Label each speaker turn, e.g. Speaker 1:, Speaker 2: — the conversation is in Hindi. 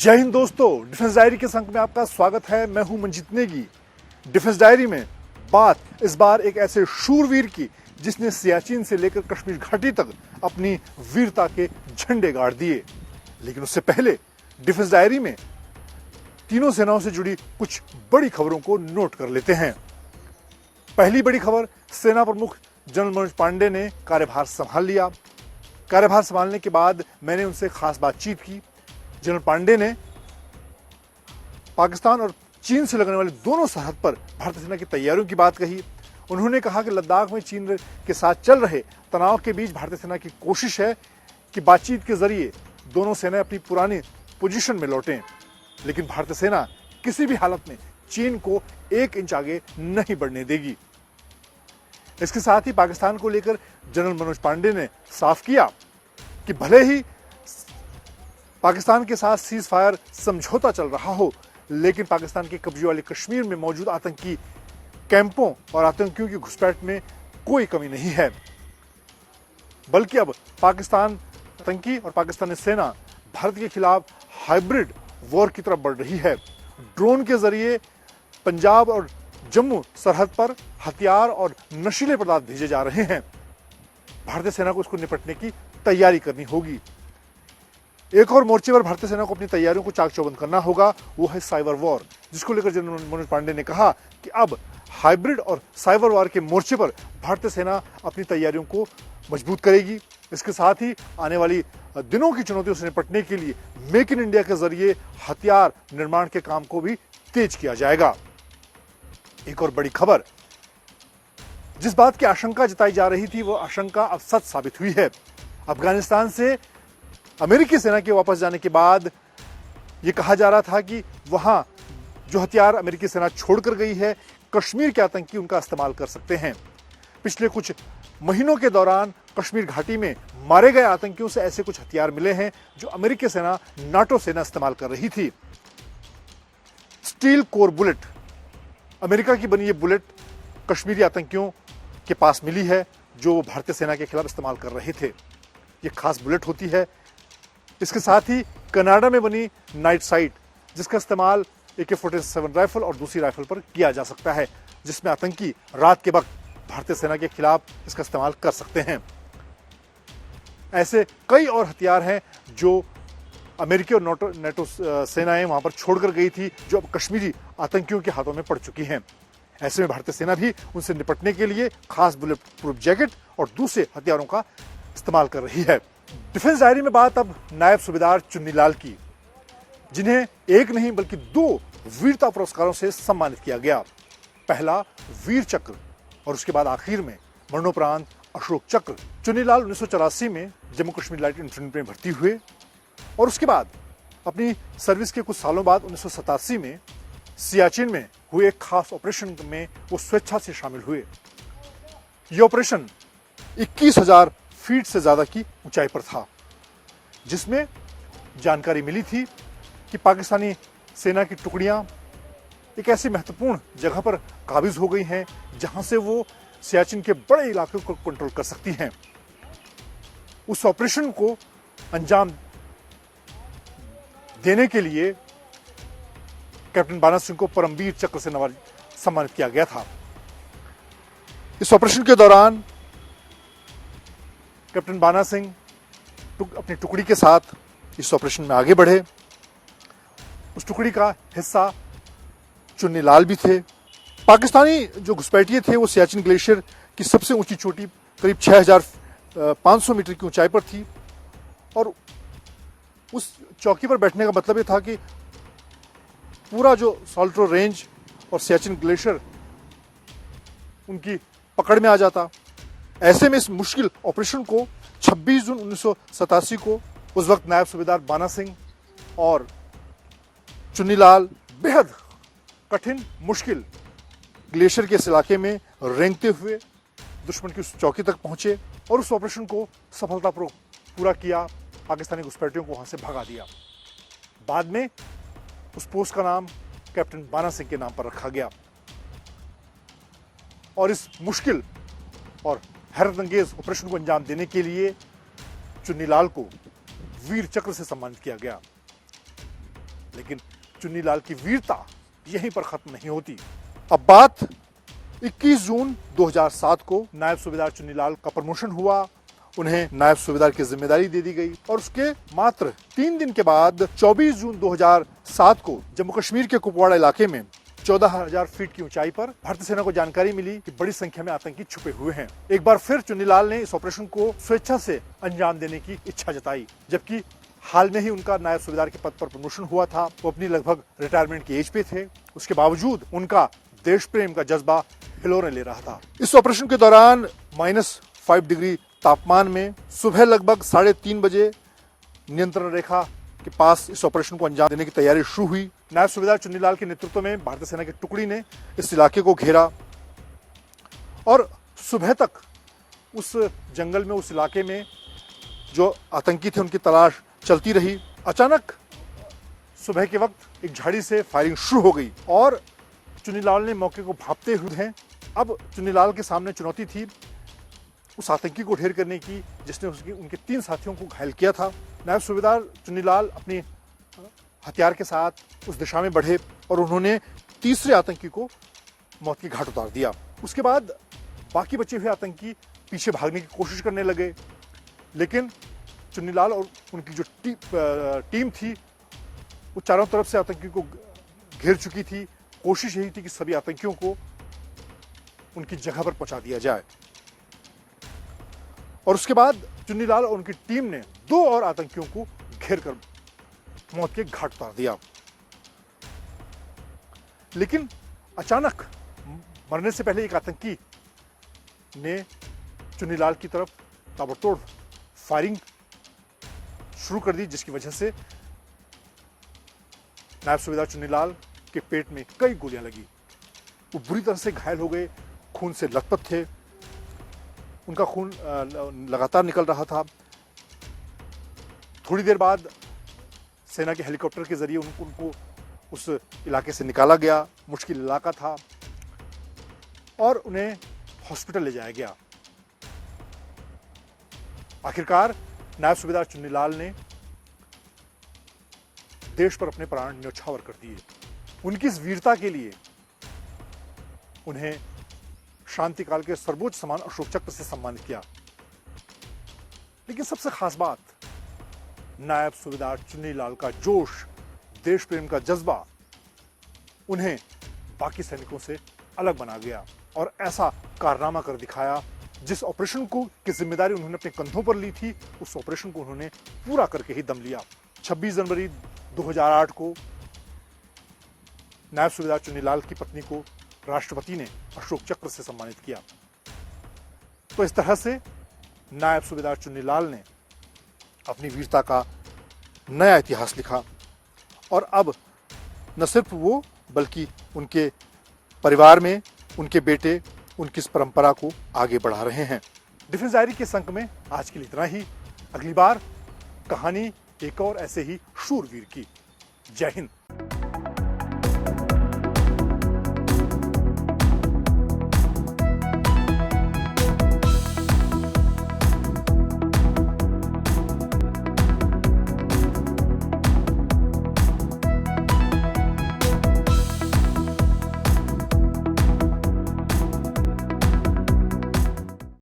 Speaker 1: जय हिंद दोस्तों, डिफेंस डायरी के संग में आपका स्वागत है। मैं हूं मंजीत नेगी। डिफेंस डायरी में बात इस बार एक ऐसे शूरवीर की जिसने सियाचिन से लेकर कश्मीर घाटी तक अपनी वीरता के झंडे गाड़ दिए। लेकिन उससे पहले डिफेंस डायरी में तीनों सेनाओं से जुड़ी कुछ बड़ी खबरों को नोट कर लेते हैं। पहली बड़ी खबर, सेना प्रमुख जनरल मनोज पांडे ने कार्यभार संभाल लिया। कार्यभार संभालने के बाद मैंने उनसे खास बातचीत की। जनरल पांडे ने पाकिस्तान और चीन से लगने वाले दोनों सरहद पर भारतीय सेना की तैयारियों की बात कही। उन्होंने कहा कि लद्दाख में चीन के साथ चल रहे तनाव के बीच भारतीय सेना की कोशिश है कि बातचीत के जरिए दोनों सेनाएं अपनी पुरानी पोजीशन में लौटें, लेकिन भारतीय सेना किसी भी हालत में चीन को 1 इंच आगे नहीं बढ़ने देगी। इसके साथ ही पाकिस्तान को लेकर जनरल मनोज पांडे ने साफ किया कि भले ही पाकिस्तान के साथ सीज फायर समझौता चल रहा हो, लेकिन पाकिस्तान के कब्जे वाले कश्मीर में मौजूद आतंकी कैंपों और आतंकियों की घुसपैठ में कोई कमी नहीं है, बल्कि अब पाकिस्तान आतंकी और पाकिस्तानी सेना भारत के खिलाफ हाइब्रिड वॉर की तरफ बढ़ रही है। ड्रोन के जरिए पंजाब और जम्मू सरहद पर हथियार और नशीले पदार्थ भेजे जा रहे हैं। भारतीय सेना को इसको निपटने की तैयारी करनी होगी। एक और मोर्चे पर भारतीय सेना को अपनी तैयारियों को चाक चौबंद करना होगा, वो है साइबर वॉर, जिसको लेकर जनरल मनोज पांडे ने कहा कि अब हाइब्रिड और साइबर वॉर के मोर्चे पर भारतीय सेना अपनी तैयारियों को मजबूत करेगी। इसके साथ ही आने वाली दिनों की चुनौतियों से निपटने के लिए मेक इन इंडिया के जरिए हथियार निर्माण के काम को भी तेज किया जाएगा। एक और बड़ी खबर, जिस बात की आशंका जताई जा रही थी वो आशंका अब सच साबित हुई है। अफगानिस्तान से अमेरिकी सेना के वापस जाने के बाद यह कहा जा रहा था कि वहां जो हथियार अमेरिकी सेना छोड़कर गई है, कश्मीर के आतंकी उनका इस्तेमाल कर सकते हैं। पिछले कुछ महीनों के दौरान कश्मीर घाटी में मारे गए आतंकियों से ऐसे कुछ हथियार मिले हैं जो अमेरिकी सेना, नाटो सेना इस्तेमाल कर रही थी। स्टील कोर बुलेट, अमेरिका की बनी ये बुलेट कश्मीरी आतंकियों के पास मिली है जो भारतीय सेना के खिलाफ इस्तेमाल कर रहे थे। ये खास बुलेट होती है। इसके साथ ही कनाडा में बनी नाइट साइट, जिसका इस्तेमाल AK-47 राइफल और दूसरी राइफल पर किया जा सकता है, जिसमें आतंकी रात के वक्त भारतीय सेना के खिलाफ इसका इस्तेमाल कर सकते हैं। ऐसे कई और हथियार हैं जो अमेरिकी और नाटो सेनाएं वहां पर छोड़कर गई थी, जो अब कश्मीरी आतंकियों के हाथों में पड़ चुकी हैं। ऐसे में भारतीय सेना भी उनसे निपटने के लिए खास बुलेट प्रूफ जैकेट और दूसरे हथियारों का इस्तेमाल कर रही है। डिफेंस डायरी में बात अब नायब सूबेदार चुन्नीलाल की, जिन्हें एक नहीं बल्कि 2 वीरता पुरस्कारों से सम्मानित किया गया। पहला वीर चक्र और उसके बाद आखिर में मरणोपरांत अशोक चक्र। चुन्नीलाल 1984 में जम्मू कश्मीर लाइट इन्फेंट्री में भर्ती हुए और उसके बाद अपनी सर्विस के कुछ सालों बाद 1987 में सियाचिन में हुए एक खास ऑपरेशन में वो स्वेच्छा से शामिल हुए। ये ऑपरेशन 21,000 फीट से ज्यादा की ऊंचाई पर था, जिसमें जानकारी मिली थी कि पाकिस्तानी सेना की टुकड़ियां एक ऐसी महत्वपूर्ण जगह पर काबिज हो गई हैं जहां से वो सियाचिन के बड़े इलाके को कंट्रोल कर सकती हैं। उस ऑपरेशन को अंजाम देने के लिए कैप्टन बाना सिंह को परमवीर चक्र से सम्मानित किया गया था। इस ऑपरेशन के दौरान कैप्टन बाना सिंह अपनी टुकड़ी के साथ इस ऑपरेशन में आगे बढ़े। उस टुकड़ी का हिस्सा चुन्नीलाल भी थे। पाकिस्तानी जो घुसपैठिए थे वो सियाचिन ग्लेशियर की सबसे ऊंची चोटी करीब 6,500 मीटर की ऊंचाई पर थी और उस चौकी पर बैठने का मतलब ये था कि पूरा जो सॉल्ट्रो रेंज और सियाचिन ग्लेशियर उनकी पकड़ में आ जाता। ऐसे में इस मुश्किल ऑपरेशन को 26 जून 1987 को उस वक्त नायब सूबेदार बाना सिंह और चुन्नीलाल बेहद कठिन मुश्किल ग्लेशियर के इस इलाके में रेंगते हुए दुश्मन की उस चौकी तक पहुंचे और उस ऑपरेशन को सफलतापूर्वक पूरा किया। पाकिस्तानी घुसपैठियों को वहां से भगा दिया। बाद में उस पोस्ट का नाम कैप्टन बाना सिंह के नाम पर रखा गया और इस मुश्किल और हैरतअंगेज ऑपरेशन को अंजाम देने के लिए चुन्नीलाल को वीर चक्र से सम्मानित किया गया। लेकिन चुन्नीलाल की वीरता यहीं पर खत्म नहीं होती। अब बात 21 जून 2007 को नायब सूबेदार चुन्नीलाल का प्रमोशन हुआ, उन्हें नायब सूबेदार की जिम्मेदारी दे दी गई और उसके मात्र 3 दिन के बाद 24 जून 2007 को जम्मू कश्मीर के कुपवाड़ा इलाके में 14,000 फीट की ऊंचाई पर भारतीय सेना को जानकारी मिली कि बड़ी संख्या में आतंकी छुपे हुए हैं। एक बार फिर चुन्नीलाल ने इस ऑपरेशन को स्वेच्छा से अंजाम देने की इच्छा जताई, जबकि हाल में ही उनका नायब सूबेदार के पद पर प्रमोशन हुआ था। वो अपनी लगभग रिटायरमेंट की एज पे थे, उसके बावजूद उनका देश प्रेम का जज्बा हिलोरे ले रहा था। इस ऑपरेशन के दौरान -5 डिग्री तापमान में सुबह लगभग 3:30 बजे नियंत्रण रेखा के पास इस ऑपरेशन को अंजाम देने की तैयारी शुरू हुई। नायब सूबेदार चुन्नीलाल के नेतृत्व में भारतीय सेना की टुकड़ी ने इस इलाके को घेरा और सुबह तक उस जंगल में, उस इलाके में जो आतंकी थे उनकी तलाश चलती रही। अचानक सुबह के वक्त एक झाड़ी से फायरिंग शुरू हो गई और चुन्नीलाल ने मौके को भांपते हुए हैं। अब चुन्नीलाल के सामने चुनौती थी उस आतंकी को ढेर करने की जिसने उनके 3 साथियों को घायल किया था। नायब सूबेदार चुन्नीलाल अपने हथियार के साथ उस दिशा में बढ़े और उन्होंने तीसरे आतंकी को मौत की घाट उतार दिया। उसके बाद बाकी बचे हुए आतंकी पीछे भागने की कोशिश करने लगे, लेकिन चुन्नीलाल और उनकी जो टीम थी वो चारों तरफ से आतंकी को घेर चुकी थी। कोशिश यही थी कि सभी आतंकियों को उनकी जगह पर पहुंचा दिया जाए और उसके बाद चुन्नीलाल और उनकी टीम ने 2 और आतंकियों को घेर कर मौत के घाट उतार दिया। लेकिन अचानक मरने से पहले एक आतंकी ने चुन्नीलाल की तरफ ताबड़तोड़ फायरिंग शुरू कर दी, जिसकी वजह से नायब सूबेदार चुन्नीलाल के पेट में कई गोलियां लगी। वो बुरी तरह से घायल हो गए, खून से लथपथ थे, उनका खून लगातार निकल रहा था। थोड़ी देर बाद सेना के हेलीकॉप्टर के जरिए उनको उस इलाके से निकाला गया। मुश्किल इलाका था और उन्हें हॉस्पिटल ले जाया गया। आखिरकार नायब सूबेदार चुन्नीलाल ने देश पर अपने प्राण न्यौछावर कर दिए। उनकी इस वीरता के लिए उन्हें शांतिकाल के सर्वोच्च सम्मान अशोक चक्र से सम्मानित किया। लेकिन सबसे खास बात, नायब सूबेदार चुन्नीलाल का जोश, देश प्रेम का जज्बा उन्हें बाकी सैनिकों से अलग बना गया और ऐसा कारनामा कर दिखाया जिस ऑपरेशन को की जिम्मेदारी उन्होंने अपने कंधों पर ली थी, उस ऑपरेशन को उन्होंने पूरा करके ही दम लिया। 26 जनवरी 2008 को नायब सूबेदार चुन्नीलाल की पत्नी को राष्ट्रपति ने अशोक चक्र से सम्मानित किया। तो इस तरह से नायब सूबेदार चुन्नीलाल ने अपनी वीरता का नया इतिहास लिखा और अब न सिर्फ वो बल्कि उनके परिवार में उनके बेटे उनकी इस परंपरा को आगे बढ़ा रहे हैं। डिफेंस डायरी के अंक में आज के लिए इतना ही। अगली बार कहानी एक और ऐसे ही शूरवीर की। जय हिंद।